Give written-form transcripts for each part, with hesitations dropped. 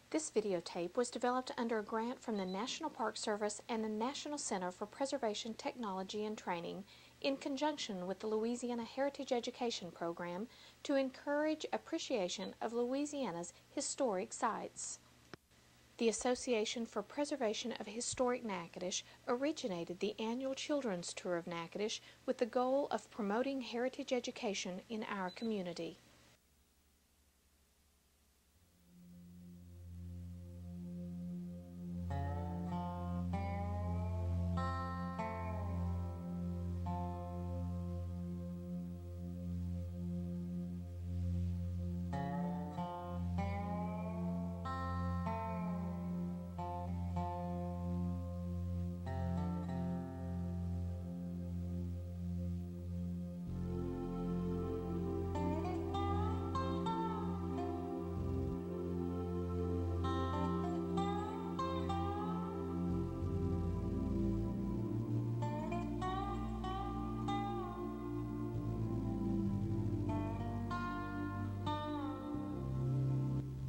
This videotape was developed under a grant from the National Park Service and the National Center for Preservation Technology and Training in conjunction with the Louisiana Heritage Education Program to encourage appreciation of Louisiana's historic sites. The Association for Preservation of Historic Natchitoches originated the annual Children's Tour of Natchitoches with the goal of promoting heritage education in our community.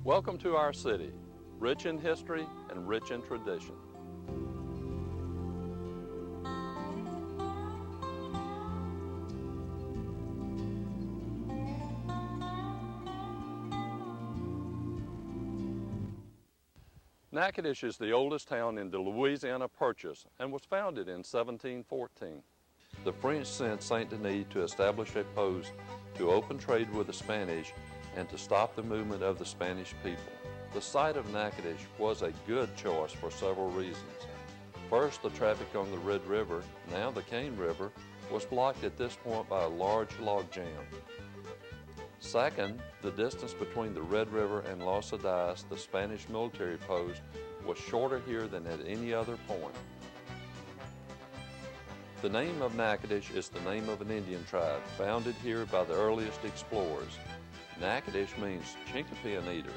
Welcome to our city, rich in history and rich in tradition. Natchitoches is the oldest town in the Louisiana Purchase and was founded in 1714. The French sent Saint Denis to establish a post to open trade with the Spanish and to stop the movement of the Spanish people. The site of Natchitoches was a good choice for several reasons. First, the traffic on the Red River, now the Cane River, was blocked at this point by a large log jam. Second, the distance between the Red River and Los Adais, the Spanish military post, was shorter here than at any other point. The name of Natchitoches is the name of an Indian tribe founded here by the earliest explorers. Natchitoches means chinquapin eaters.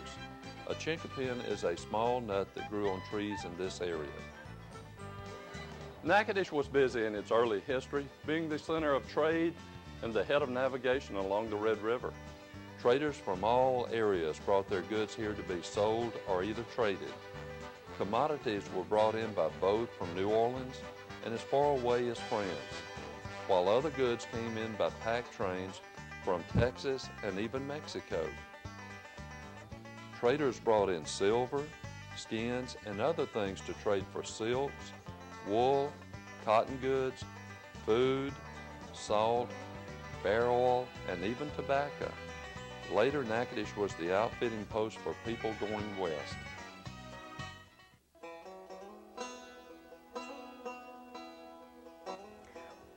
A chinquapin is a small nut that grew on trees in this area. Natchitoches was busy in its early history, being the center of trade and the head of navigation along the Red River. Traders from all areas brought their goods here to be sold or either traded. Commodities were brought in by boat from New Orleans and as far away as France, while other goods came in by pack trains from Texas and even Mexico. Traders brought in silver, skins, and other things to trade for silks, wool, cotton goods, food, salt, bear oil, and even tobacco. Later, Natchitoches was the outfitting post for people going west.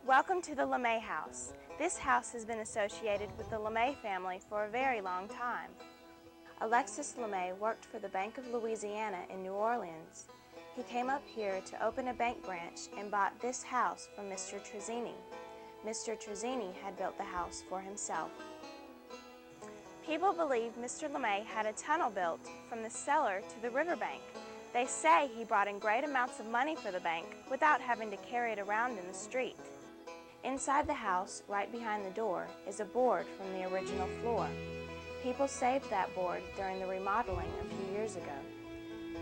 Welcome to the LeMay House. This house has been associated with the LeMay family for a very long time. Alexis LeMay worked for the Bank of Louisiana in New Orleans. He came up here to open a bank branch and bought this house from Mr. Trezzini. Mr. Trezzini had built the house for himself. People believe Mr. LeMay had a tunnel built from the cellar to the riverbank. They say he brought in great amounts of money for the bank without having to carry it around in the street. Inside the house, right behind the door, is a board from the original floor. People saved that board during the remodeling a few years ago.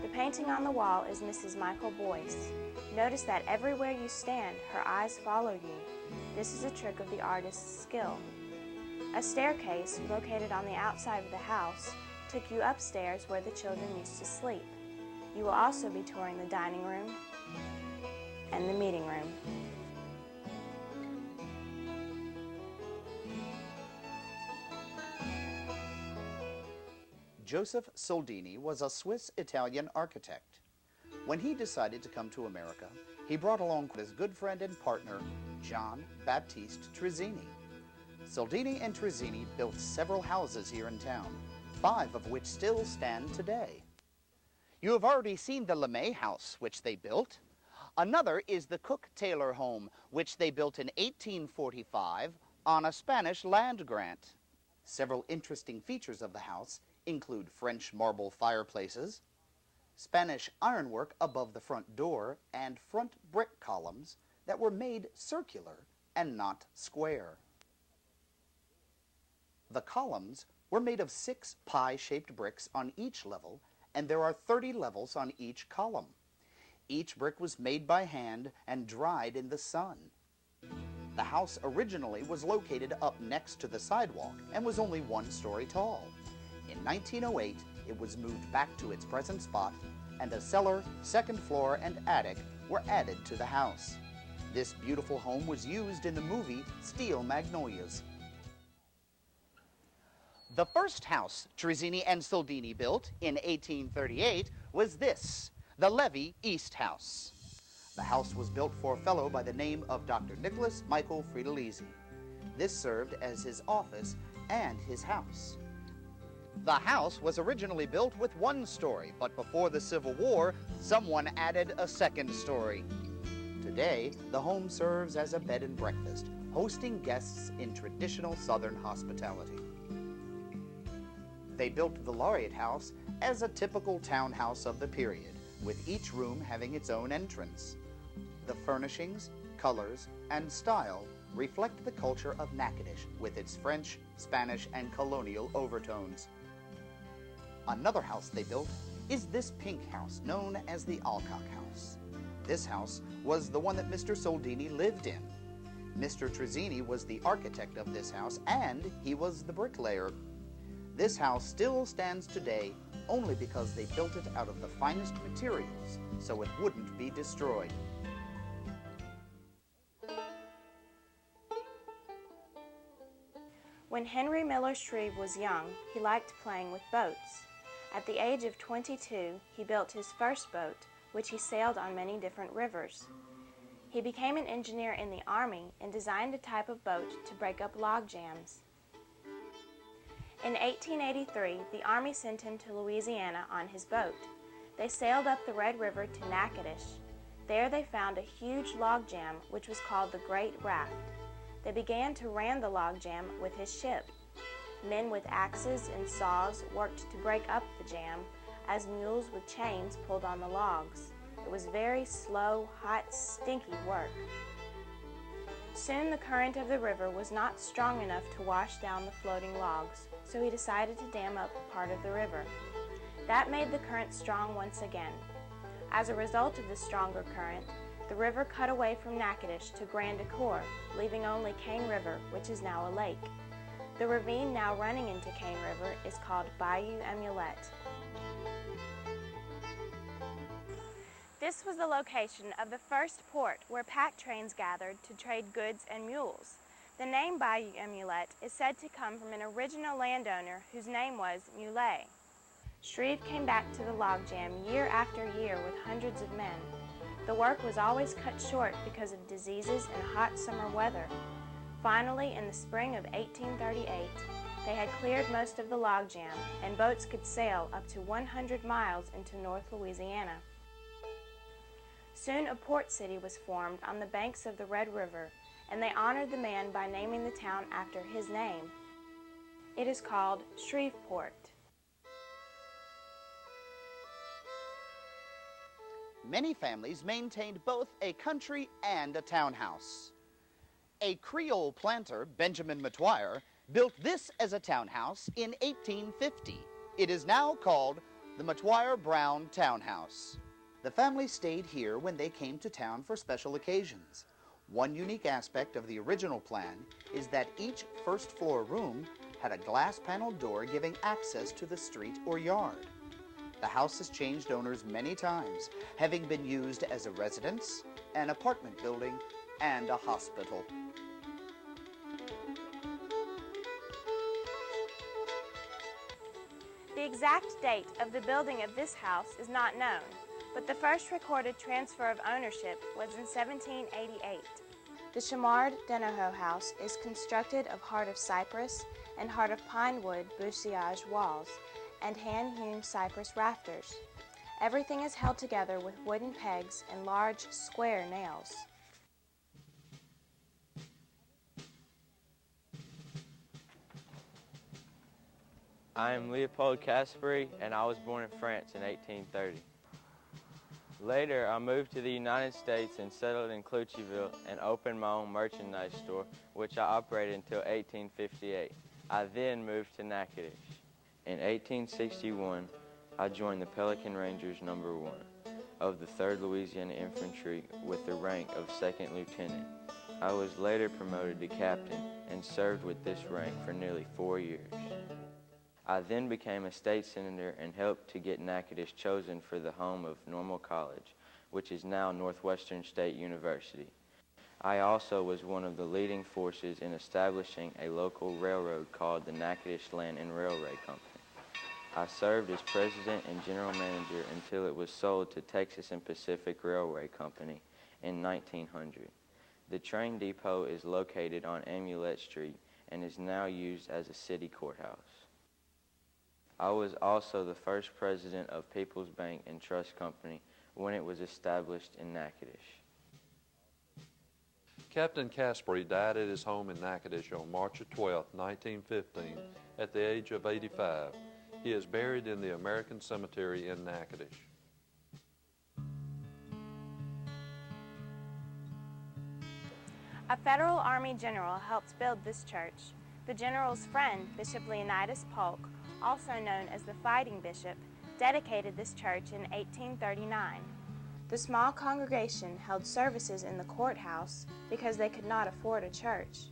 The painting on the wall is Mrs. Michael Boyce. Notice that everywhere you stand, her eyes follow you. This is a trick of the artist's skill. A staircase, located on the outside of the house, took you upstairs where the children used to sleep. You will also be touring the dining room and the meeting room. Joseph Soldini was a Swiss-Italian architect. When he decided to come to America, he brought along his good friend and partner, John Baptiste Trezzini. Soldini and Trezzini built several houses here in town, 5 of which still stand today. You have already seen the LeMay house, which they built. Another is the Cook-Taylor home, which they built in 1845 on a Spanish land grant. Several interesting features of the house include French marble fireplaces, Spanish ironwork above the front door, and front brick columns that were made circular and not square. The columns were made of 6 pie-shaped bricks on each level and there are 30 levels on each column. Each brick was made by hand and dried in the sun. The house originally was located up next to the sidewalk and was only 1 story tall. In 1908, it was moved back to its present spot, and a cellar, 2nd floor, and attic were added to the house. This beautiful home was used in the movie Steel Magnolias. The first house Trizzini and Soldini built in 1838 was this, the Levy East House. The house was built for a fellow by the name of Dr. Nicholas Michael Friedolisi. This served as his office and his house. The house was originally built with 1 story, but before the Civil War, someone added a 2nd story. Today, the home serves as a bed and breakfast, hosting guests in traditional Southern hospitality. They built the Laureate House as a typical townhouse of the period, with each room having its own entrance. The furnishings, colors, and style reflect the culture of Natchitoches with its French, Spanish, and colonial overtones. Another house they built is this pink house known as the Alcock House. This house was the one that Mr. Soldini lived in. Mr. Trizzini was the architect of this house, and he was the bricklayer. This house still stands today only because they built it out of the finest materials, so it wouldn't be destroyed. When Henry Miller Shreve was young, he liked playing with boats. At the age of 22, he built his first boat, which he sailed on many different rivers. He became an engineer in the Army and designed a type of boat to break up log jams. In 1883, the Army sent him to Louisiana on his boat. They sailed up the Red River to Natchitoches. There they found a huge log jam, which was called the Great Raft. They began to ram the log jam with his ship. Men with axes and saws worked to break up the jam as mules with chains pulled on the logs. It was very slow, hot, stinky work. Soon the current of the river was not strong enough to wash down the floating logs, so he decided to dam up part of the river. That made the current strong once again. As a result of the stronger current, the river cut away from Natchitoches to Grand Ecore, leaving only Cane River, which is now a lake. The ravine now running into Cane River is called Bayou Amulet. This was the location of the first port where pack trains gathered to trade goods and mules. The name Bayou Amulet is said to come from an original landowner whose name was Mulet. Shreve came back to the logjam year after year with hundreds of men. The work was always cut short because of diseases and hot summer weather. Finally, in the spring of 1838, they had cleared most of the logjam, and boats could sail up to 100 miles into North Louisiana. Soon a port city was formed on the banks of the Red River, and they honored the man by naming the town after his name. It is called Shreveport. Many families maintained both a country and a townhouse. A Creole planter, Benjamin Matwire, built this as a townhouse in 1850. It is now called the Matwire Brown Townhouse. The family stayed here when they came to town for special occasions. One unique aspect of the original plan is that each first-floor room had a glass-paneled door giving access to the street or yard. The house has changed owners many times, having been used as a residence, an apartment building, and a hospital. The exact date of the building of this house is not known, but the first recorded transfer of ownership was in 1788. The Chamard Denoho house is constructed of heart of cypress and heart of pine wood buissage walls and hand-hewn cypress rafters. Everything is held together with wooden pegs and large square nails. I am Leopold Caspary, and I was born in France in 1830. Later, I moved to the United States and settled in Cloutierville and opened my own merchandise store, which I operated until 1858. I then moved to Natchitoches. In 1861, I joined the Pelican Rangers No. 1 of the 3rd Louisiana Infantry with the rank of 2nd Lieutenant. I was later promoted to captain and served with this rank for nearly 4 years. I then became a state senator and helped to get Natchitoches chosen for the home of Normal College, which is now Northwestern State University. I also was one of the leading forces in establishing a local railroad called the Natchitoches Land and Railway Company. I served as president and general manager until it was sold to Texas and Pacific Railway Company in 1900. The train depot is located on Amulet Street and is now used as a city courthouse. I was also the first president of People's Bank and Trust Company when it was established in Natchitoches. Captain Caspery died at his home in Natchitoches on March 12, 1915, at the age of 85. He is buried in the American Cemetery in Natchitoches. A federal Army general helped build this church. The general's friend, Bishop Leonidas Polk, also known as the Fighting Bishop, dedicated this church in 1839. The small congregation held services in the courthouse because they could not afford a church.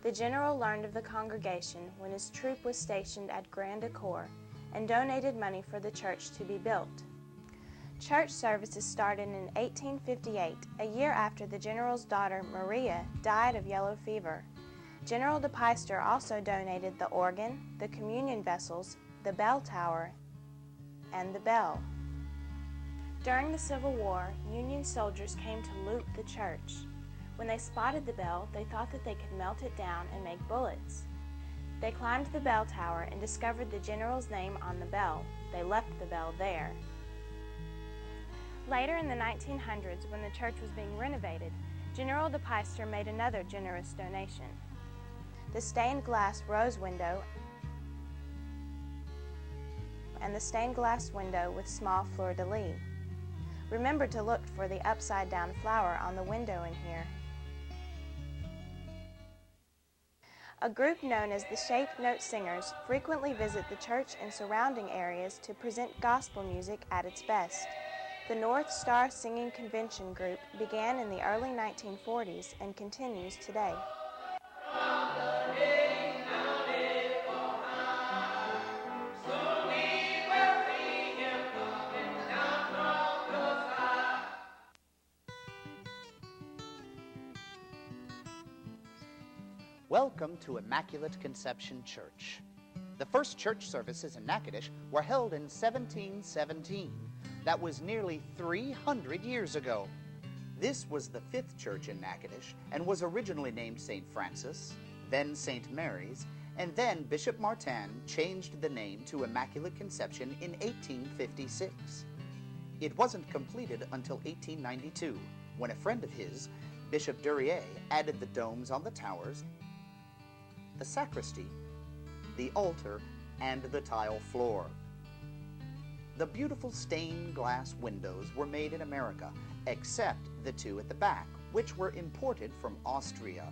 The general learned of the congregation when his troop was stationed at Grand Ecore and donated money for the church to be built. Church services started in 1858, a year after the general's daughter, Maria, died of yellow fever. General DePeyster also donated the organ, the communion vessels, the bell tower, and the bell. During the Civil War, Union soldiers came to loot the church. When they spotted the bell, they thought that they could melt it down and make bullets. They climbed the bell tower and discovered the general's name on the bell. They left the bell there. Later in the 1900s, when the church was being renovated, General DePeyster made another generous donation: the stained glass rose window and the stained glass window with small fleur-de-lis. Remember to look for the upside-down flower on the window in here. A group known as the Shape Note Singers frequently visit the church and surrounding areas to present gospel music at its best. The North Star Singing Convention group began in the early 1940s and continues today. Welcome to Immaculate Conception Church. The first church services in Natchitoches were held in 1717. That was nearly 300 years ago. This was the fifth church in Natchitoches and was originally named St. Francis, then St. Mary's, and then Bishop Martin changed the name to Immaculate Conception in 1856. It wasn't completed until 1892, when a friend of his, Bishop Duryea, added the domes on the towers, the sacristy, the altar, and the tile floor. The beautiful stained glass windows were made in America, except the two at the back, which were imported from Austria.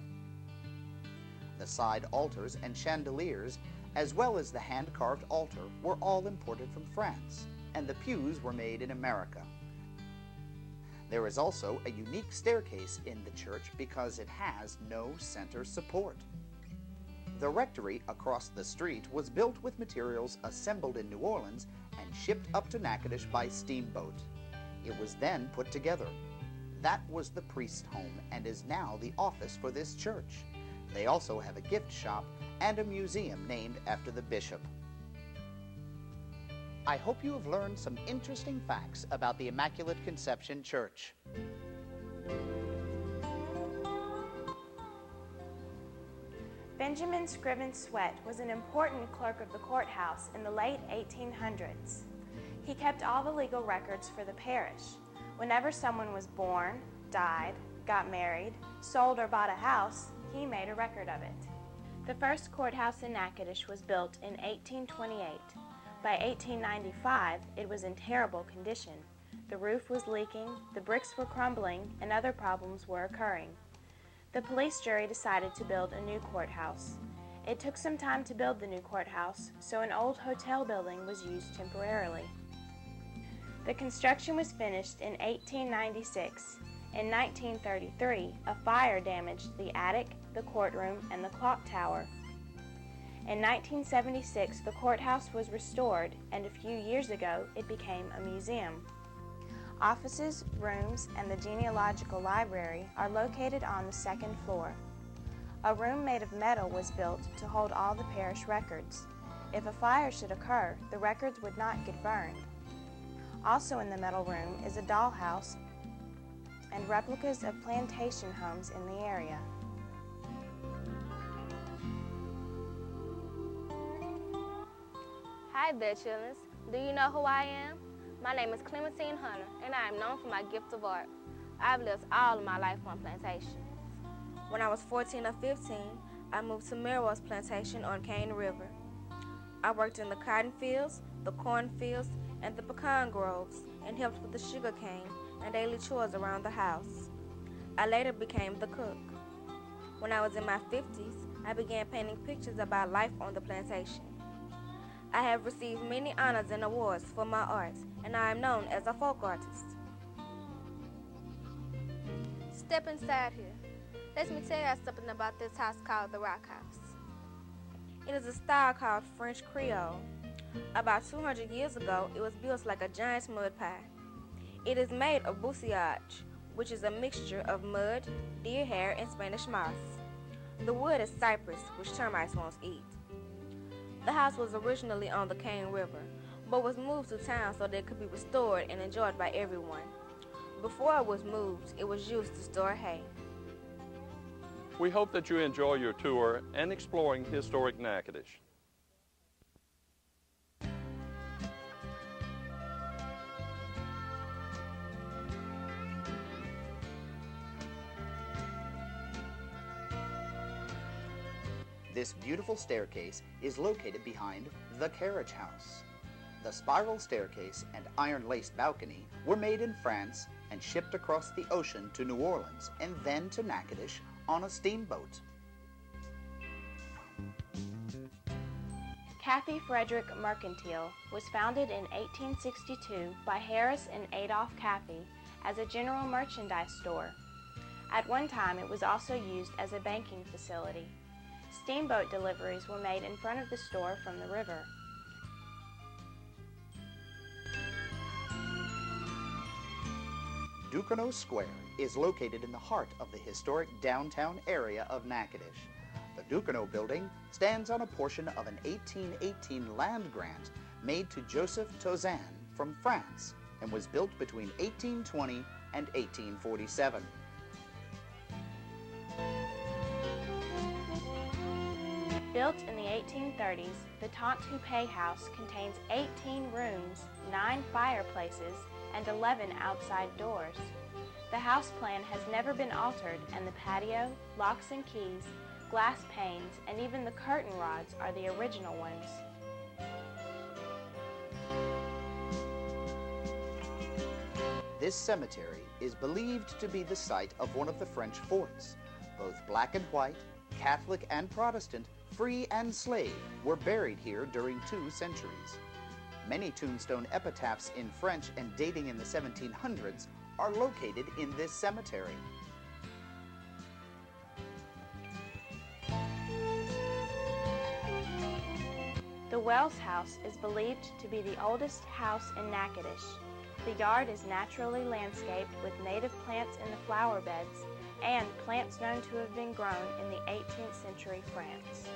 The side altars and chandeliers, as well as the hand-carved altar, were all imported from France, and the pews were made in America. There is also a unique staircase in the church because it has no center support. The rectory across the street was built with materials assembled in New Orleans and shipped up to Natchitoches by steamboat. It was then put together. That was the priest's home and is now the office for this church. They also have a gift shop and a museum named after the bishop. I hope you have learned some interesting facts about the Immaculate Conception Church. Benjamin Scriven Sweat was an important clerk of the courthouse in the late 1800s. He kept all the legal records for the parish. Whenever someone was born, died, got married, sold, or bought a house, he made a record of it. The first courthouse in Natchitoches was built in 1828. By 1895, it was in terrible condition. The roof was leaking, the bricks were crumbling, and other problems were occurring. The police jury decided to build a new courthouse. It took some time to build the new courthouse, so an old hotel building was used temporarily. The construction was finished in 1896. In 1933, a fire damaged the attic, the courtroom, and the clock tower. In 1976, the courthouse was restored, and a few years ago, it became a museum. Offices, rooms, and the genealogical library are located on the second floor. A room made of metal was built to hold all the parish records. If a fire should occur, the records would not get burned. Also in the metal room is a dollhouse and replicas of plantation homes in the area. Hi there, children. Do you know who I am? My name is Clementine Hunter, and I am known for my gift of art. I've lived all of my life on plantations. When I was 14 or 15, I moved to Merrill's plantation on Cane River. I worked in the cotton fields, the corn fields, and the pecan groves, and helped with the sugar cane and daily chores around the house. I later became the cook. When I was in my 50s, I began painting pictures about life on the plantation. I have received many honors and awards for my art, and I am known as a folk artist. Step inside here. Let me tell you something about this house called the Rock House. It is a style called French Creole. About 200 years ago, it was built like a giant mud pie. It is made of bousillage, which is a mixture of mud, deer hair, and Spanish moss. The wood is cypress, which termites won't eat. The house was originally on the Cane River, but was moved to town so that it could be restored and enjoyed by everyone. Before it was moved, it was used to store hay. We hope that you enjoy your tour and exploring historic Natchitoches. This beautiful staircase is located behind the carriage house. The spiral staircase and iron-laced balcony were made in France and shipped across the ocean to New Orleans and then to Natchitoches on a steamboat. Kathy Frederick Mercantile was founded in 1862 by Harris and Adolph Kathy as a general merchandise store. At one time, it was also used as a banking facility. Steamboat deliveries were made in front of the store from the river. Duquesnoy Square is located in the heart of the historic downtown area of Natchitoches. The Duquesnoy building stands on a portion of an 1818 land grant made to Joseph Tauzin from France and was built between 1820 and 1847. Built in the 1830s, the Tante-Houppé house contains 18 rooms, 9 fireplaces, and 11 outside doors. The house plan has never been altered, and the patio, locks and keys, glass panes, and even the curtain rods are the original ones. This cemetery is believed to be the site of one of the French forts. Both black and white, Catholic and Protestant, free and slave were buried here during 2 centuries. Many tombstone epitaphs in French and dating in the 1700s are located in this cemetery. The Wells House is believed to be the oldest house in Natchitoches. The yard is naturally landscaped with native plants in the flower beds and plants known to have been grown in the 18th century France.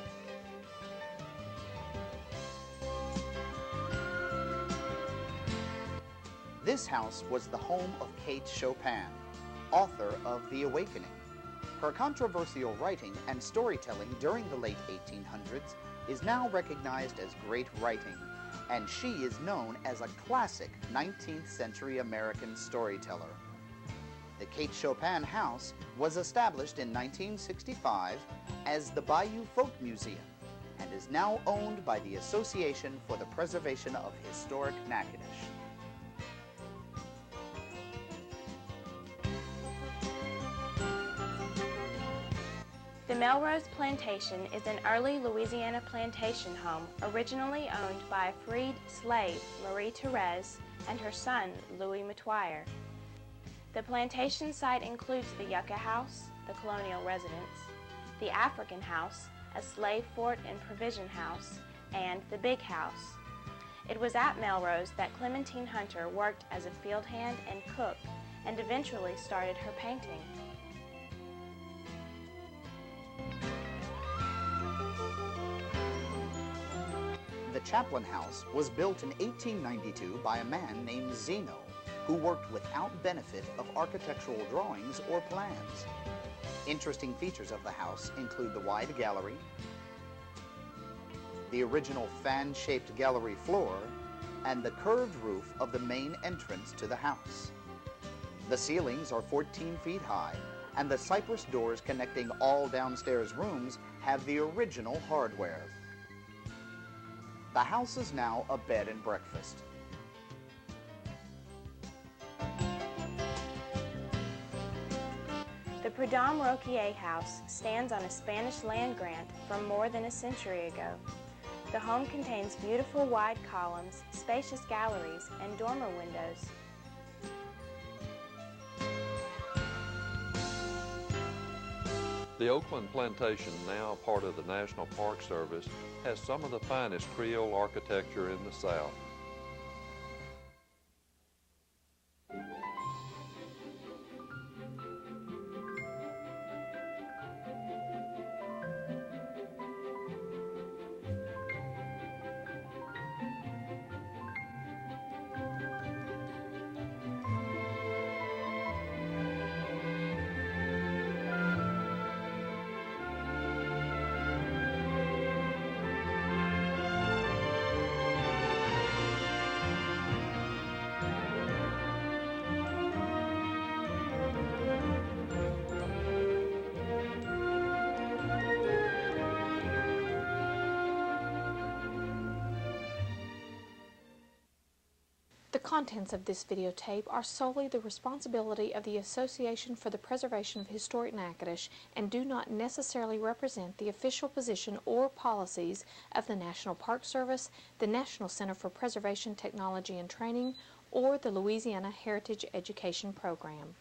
This house was the home of Kate Chopin, author of The Awakening. Her controversial writing and storytelling during the late 1800s is now recognized as great writing, and she is known as a classic 19th century American storyteller. The Kate Chopin House was established in 1965 as the Bayou Folk Museum and is now owned by the Association for the Preservation of Historic Natchitoches. The Melrose Plantation is an early Louisiana plantation home originally owned by a freed slave, Marie Therese, and her son, Louis Metoyer. The plantation site includes the Yucca House, the colonial residence, the African House, a slave fort and provision house, and the Big House. It was at Melrose that Clementine Hunter worked as a field hand and cook and eventually started her painting. The Chaplain House was built in 1892 by a man named Zeno, who worked without benefit of architectural drawings or plans. Interesting features of the house include the wide gallery, the original fan-shaped gallery floor, and the curved roof of the main entrance to the house. The ceilings are 14 feet high, and the cypress doors connecting all downstairs rooms have the original hardware. The house is now a bed and breakfast. The Prudhomme Roquier House stands on a Spanish land grant from more than a century ago. The home contains beautiful wide columns, spacious galleries, and dormer windows. The Oakland Plantation, now part of the National Park Service, has some of the finest Creole architecture in the South. The contents of this videotape are solely the responsibility of the Association for the Preservation of Historic Natchitoches and do not necessarily represent the official position or policies of the National Park Service, the National Center for Preservation Technology and Training, or the Louisiana Heritage Education Program.